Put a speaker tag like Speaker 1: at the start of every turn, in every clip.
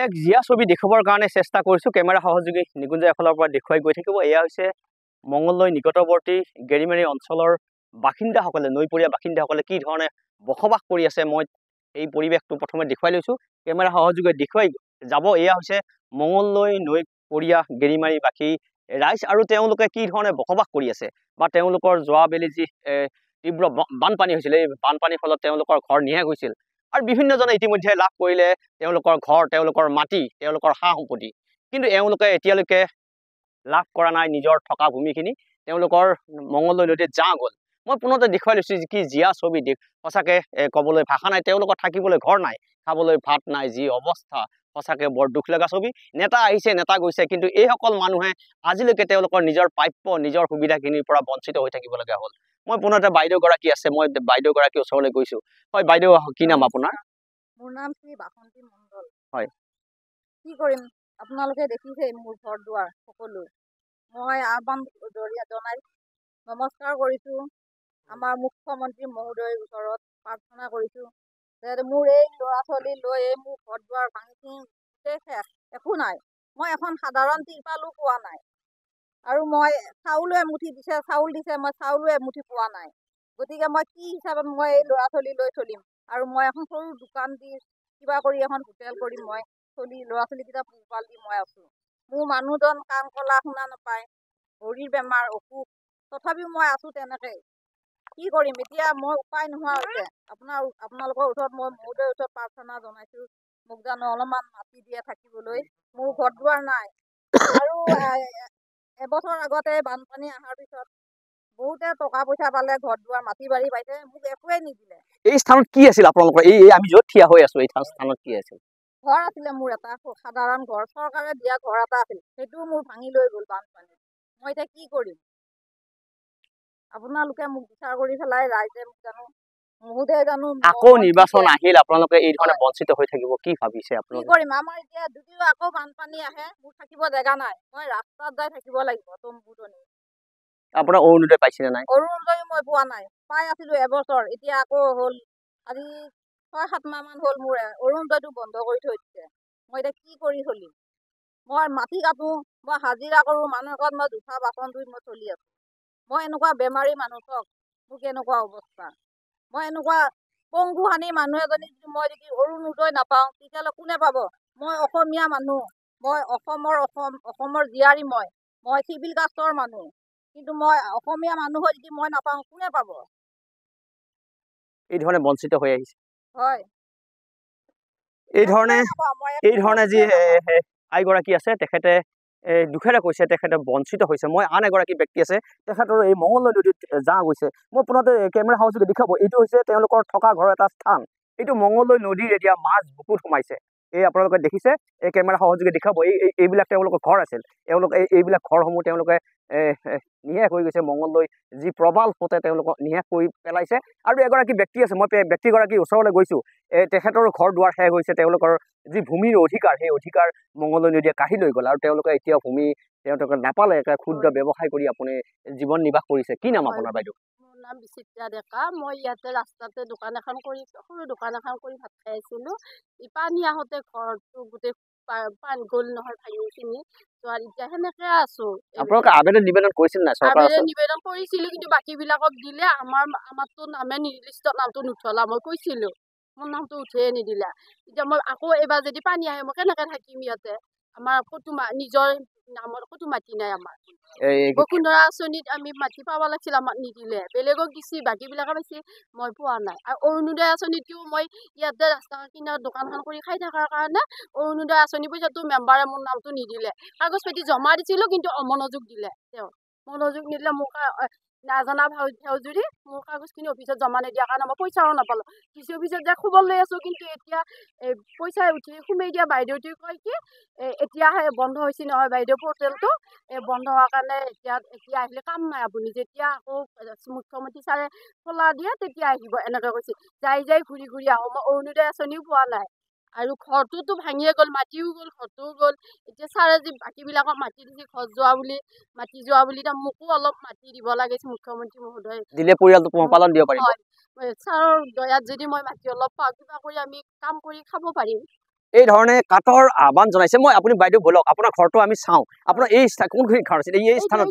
Speaker 1: এক জিয়া ছবি দেখুৱাৰ কাৰণে চেষ্টা কৰিছো কেমেৰা সহযোগী নিকুঞ্জয় ফালৰ পৰা দেখুৱাই গৈ থাকিব এয়া হৈছে মঙ্গলদৈ নিকটৱৰ্তী গেৰিমাৰী অঞ্চলৰ বাসিন্দাসকলে নৈপৰীয়া বাসিন্দাসকলে কি ধৰণে বসবাস কৰি আছে মই এই পৰিৱেশটো প্ৰথমে দেখুৱাই লৈছো কেমেৰা সহযোগী দেখুৱাই যাব এয়া হৈছে মঙ্গলদৈ নৈপৰীয়া গেৰিমাৰী বাসী ৰাইজ আৰু তেওঁলোকে কি ধৰণে বসবাস কৰি আছে বা তেওঁলোকৰ যোৱাবেলি যি তীব্ৰ বানপানী হৈছিল এই বানপানীৰ ফলত তেওঁলোকৰ ঘৰ নিহে গৈছিল আৰু বিভিন্নজনে ইতিমধ্যে লাভ কৰিলে তেওঁলোকৰ ঘৰ তেওঁলোকৰ মাটি তেওঁলোকৰ সা সম্পত্তি কিন্তু এওঁলোকে এতিয়ালৈকে লাভ কৰা নাই নিজৰ থকা ভূমিখিনি তেওঁলোকৰ মঙ্গলদৈ নদীত যা গ'ল মই পুনতে দেখুৱাই লৈছো কি জিয়া ছবি সঁচাকে ক'বলৈ ভাষা নাই তেওঁলোকৰ থাকিবলৈ ঘৰ নাই খাবলৈ ভাত নাই যি অৱস্থা সঁচাকে বৰ দুখ লগা ছবি নেতা আহিছে নেতা গৈছে কিন্তু এইসকল মানুহে আজিলৈকে তেওঁলোকৰ নিজৰ প্ৰাপ্য নিজৰ সুবিধাখিনিৰ পৰা বঞ্চিত হৈ থাকিবলগীয়া হ'ল মই পুনতে বাইদেউ গৰাকী আছে মই বাইদেউ গৰাকী ওচৰলৈ গৈছো হয় বাইদেউ কি নাম আপোনাৰ
Speaker 2: মোৰ নাম শ্ৰী বাসন্তী মণ্ডল
Speaker 1: হয়
Speaker 2: কি কৰিম আপোনালোকে দেখিছে মোৰ ঘৰ দুৱাৰ সকলো মই আহ্বান জনাই নমস্কাৰ কৰিছো আমাৰ মুখ্যমন্ত্ৰী মহোদয়ৰ ওচৰত প্ৰাৰ্থনা কৰিছো যে মোৰ এই ল'ৰা ছোৱালী লৈ মোৰ ঘৰ দুৱাৰ ভাঙি চিঙি শেষ একো নাই মই এখন সাধাৰণ তিৰপালো পোৱা নাই আৰু মই চাউলো এমুঠি দিছে চাউল দিছে মই চাউলো এমুঠি পোৱা নাই গতিকে মই কি হিচাপত মই এই ল'ৰা ছোৱালী লৈ চলিম আৰু মই এখন সৰু দোকান দি কিবা কৰি এখন হোটেল কৰি মই চলি ল'ৰা ছোৱালীকেইটা পোহপাল দি মই আছোঁ মোৰ মানুহজন কাম কলা শুনা নাপায় ভৰিৰ বেমাৰ অসুখ তথাপিও মই আছোঁ তেনেকৈ কি কৰিম এতিয়া মই উপায় নোহোৱা হৈছে আপোনালোকৰ ওচৰত মই মহোদয়ৰ ওচৰত প্ৰাৰ্থনা জনাইছোঁ মোক জানো অলপমান মাটি দিয়ে থাকিবলৈ মোৰ ঘৰ দুৱাৰ নাই আৰু এবছৰ আগতে বানপানী অহাৰ পিছত বহুতে টকা পইচা পালে ঘৰ দুৱাৰ মাটি বাৰী পাইছে মোক একোৱে নিদিলে
Speaker 1: এই স্থানত কি আছিল আপোনালোকৰ এই আমি য'ত থিয় হৈ আছো এই স্থানত কি আছিল
Speaker 2: ঘৰ আছিলে মোৰ এটা সাধাৰণ ঘৰ চৰকাৰে দিয়া ঘৰ এটা আছিল সেইটোও মোৰ ভাঙি লৈ গ'ল বানপানী মই এতিয়া কি কৰিম আপোনালোকে মোক বিচাৰ কৰি পেলাই ৰাইজে মোক জানো মহোদয়ে জানো
Speaker 1: আকৌ নিৰ্বাচন আহিল আপোনালোকে এই ধৰণে বঞ্চিত হৈ থাকিব কি ভাবিছে
Speaker 2: কি কৰিম আমাৰ এতিয়া যদিও আকৌ বানপানী আহে মোৰ থাকিব জেগা নাই মই ৰাস্তাত যাই থাকিব লাগিব তম্বুটনি
Speaker 1: আপোনাৰ অৰুণোদয় পাইছিলে নাই
Speaker 2: অৰুণোদয় মই পোৱা নাই পাই আছিলো এবছৰ এতিয়া আকৌ হ'ল আজি 6-7 মাহ মান হ'ল মোৰ অৰুণোদয়টো বন্ধ কৰি থৈ দিছে মই এতিয়া কি কৰি চলিম মই মাটি কাটো মই হাজিৰা কৰোঁ মানুহৰ ঘৰত মই জোঠা বাচন ধুই মই চলি আছোঁ মই এনেকুৱা বেমাৰী মানুহ চাওক মোৰ কেনেকুৱা অৱস্থা মই এনেকুৱা পংগু সানি মানুহ এজনী যদি মই যদি অৰুণোদয় নাপাওঁ তেতিয়াহ'লে কোনে পাব মই অসমীয়া মানুহ মই অসমৰ জীয়াৰী মই চিভিল কাষ্টৰ মানুহ কিন্তু মই অসমীয়া মানুহ হৈ যদি মই নাপাওঁ কোনে পাব
Speaker 1: এই ধৰণে বঞ্চিত হৈ আহিছে
Speaker 2: হয়
Speaker 1: এই ধৰণে যি আইগৰাকী আছে তেখেতে দুখেৰে কৈছে তেখেতে বঞ্চিত হৈছে মই আন এগৰাকী ব্যক্তি আছে তেখেতৰ এই মঙ্গলদৈ নদীত যা গৈছে মই পুনতে কেমেৰা সহযোগে দেখাব এইটো হৈছে তেওঁলোকৰ থকা ঘৰৰ এটা স্থান এইটো মঙ্গলদৈ নদীৰ এতিয়া মাছ বুকুত সোমাইছে এই আপোনালোকে দেখিছে এই কেমেৰা সহযোগে দেখাব এইবিলাক তেওঁলোকৰ ঘৰ আছিল তেওঁলোকে এইবিলাক ঘৰসমূহ তেওঁলোকে নিশেষ হৈ গৈছে মঙ্গলদৈ যি প্ৰবাল সোঁতে তেওঁলোকক নিশেষ কৰি পেলাইছে আৰু এগৰাকী ব্যক্তি আছে মই ব্যক্তিগৰাকীৰ ওচৰলৈ গৈছো তেখেতৰ ঘৰ দুৱাৰ শেষ হৈছে তেওঁলোকৰ যি ভূমিৰ অধিকাৰ সেই অধিকাৰ মঙ্গলদৈ নদীয়ে কাঢ়ি লৈ গ'ল আৰু তেওঁলোকে এতিয়া ভূমি তেওঁলোকে নাপালে এটা ক্ষুদ্ৰ ব্যৱসায় কৰি আপুনি জীৱন নিৰ্বাহ কৰিছে কি নাম আপোনাৰ বাইদেউ
Speaker 3: মোৰ নাম বিচিত্ৰা ডেকা মই ইয়াতে ৰাস্তাতে দোকান এখন কৰি সৰু দোকান এখন কৰি ভাত খাই আছিলোঁ পানী আহোঁতে ঘৰটো গোটেই পানী গ'ল নহয় ভাঙি চিঙি এতিয়া সেনেকে আছো
Speaker 1: আপোনালোকে আবেদন নিবেদন কৰিছিল নাই
Speaker 3: আবেদন নিবেদন কৰিছিলো কিন্তু বাকী বিলাকক দিলে আমাৰতো নামে লিষ্টত নামটো নুঠলা মই কৈছিলো মোৰ নামটো উঠিয়ে নিদিলা এতিয়া মই আকৌ এইবাৰ যদি পানী আহে মই কেনেকে থাকিম ইয়াতে আমাৰ ক'তো নিজৰ নামৰ ক'তো মাটি নাই আমাৰ বসুন্ধৰা আঁচনিত আমি মাটি পাব লাগিছিল আমাক নিদিলে বেলেগক দিছি বাকী বিলাকে পাইছে মই পোৱা নাই আৰু অৰুণোদয় আঁচনিটো মই ইয়াতে ৰাস্তা কিনাৰত দোকানখন কৰি খাই থকাৰ কাৰণে অৰুণোদয় আঁচনি পইচাটো মেম্বাৰে মোৰ নামটো নিদিলে কাগজ পাতি জমা দিছিলো কিন্তু অমনোযোগ দিলে তেওঁ মনোযোগ নিদিলে মোক নাজানা ভাউজুৰি মোৰ কাগজখিনি অফিচত জমা নিদিয়াৰ কাৰণে মই পইচাও নাপালোঁ ডিচি অফিচত যাই খবৰ লৈ আছোঁ কিন্তু এতিয়া পইচা উঠি সোমাই দিয়া বাইদেউটোৱে কয় কি এতিয়াহে বন্ধ হৈছে নহয় বাইদেউ পৰ্টেলটো বন্ধ হোৱাৰ কাৰণে এতিয়া আহিলে কাম নাই আপুনি যেতিয়া আকৌ মুখ্যমন্ত্ৰী ছাৰে খোলা দিয়ে তেতিয়া আহিব এনেকৈ কৈছে যাই ঘূৰি আহোঁ মই অৰুণোদয় আঁচনিও পোৱা নাই আৰু ঘৰটোতো ভাঙিয়ে গ'ল মাটিও গ'ল ঘৰটোও গ'ল এতিয়া ছাৰে যি বাকীবিলাকক মাটি দিছে ঘৰ মাটি যোৱা বুলি মোকো অলপ মাটি দিব লাগিছে মুখ্যমন্ত্ৰী মহোদয়
Speaker 1: দিলে পৰিয়ালটো পোহপালন দিব পাৰিব
Speaker 3: ছাৰৰ দয়াত যদি মই মাটি অলপ পাওঁ কিবা কৰি আমি কাম কৰি খাব পাৰিম
Speaker 1: এই ধৰণে কাটৰ আহ্বান জনাইছে মই আপুনি বাইদেউ বলক আপোনাৰ ঘৰটো আমি চাওঁ আপোনাৰ এই কোনখিনি ঘৰ আছিল এই স্থানত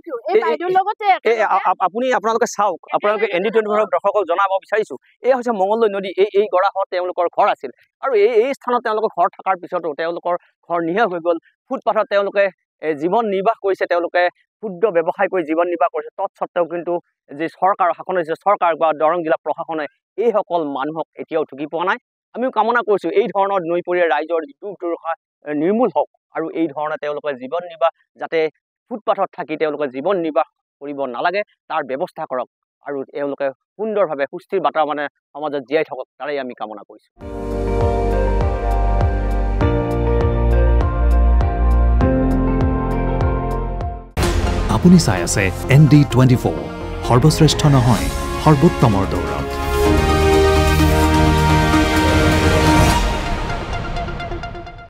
Speaker 1: আপুনি আপোনালোকে চাওক আপোনালোকে ND24 দৰ্শকক জনাব বিচাৰিছো এই হৈছে মঙ্গলদৈ নদী এই গৰাখত তেওঁলোকৰ ঘৰ আছিল আৰু এই স্থানত তেওঁলোকৰ ঘৰ থকাৰ পিছতো তেওঁলোকৰ ঘৰ নিঃশেষ হৈ গ'ল ফুটপাথত তেওঁলোকে জীৱন নিৰ্বাহ কৰিছে তেওঁলোকে ক্ষুদ্ৰ ব্যৱসায় কৰি জীৱন নিৰ্বাহ কৰিছে তৎসত্ত্বেও কিন্তু যে চৰকাৰৰ শাসন হৈছে চৰকাৰ বা দৰং জিলা প্ৰশাসনে এইসকল মানুহক এতিয়াও ঢুকি পোৱা নাই আমিও কামনা কৰিছো এই ধৰণৰ নৈপৰীয়া ৰাইজৰ দুৰ্দশা নিৰ্মূল হওক আৰু এই ধৰণে তেওঁলোকে জীৱন নিৰ্বাহ যাতে ফুটপাথত থাকি তেওঁলোকে জীৱন নিৰ্বাহ কৰিব নালাগে তাৰ ব্যৱস্থা কৰক আৰু তেওঁলোকে সুন্দৰভাৱে সুস্থিৰ বাতাবৰণে সমাজত জীয়াই থাকক তাৰেই আমি কামনা কৰিছো
Speaker 4: আপুনি চাই আছে ND24 সৰ্বশ্ৰেষ্ঠ নহয় সৰ্বোত্তমৰ দৌৰত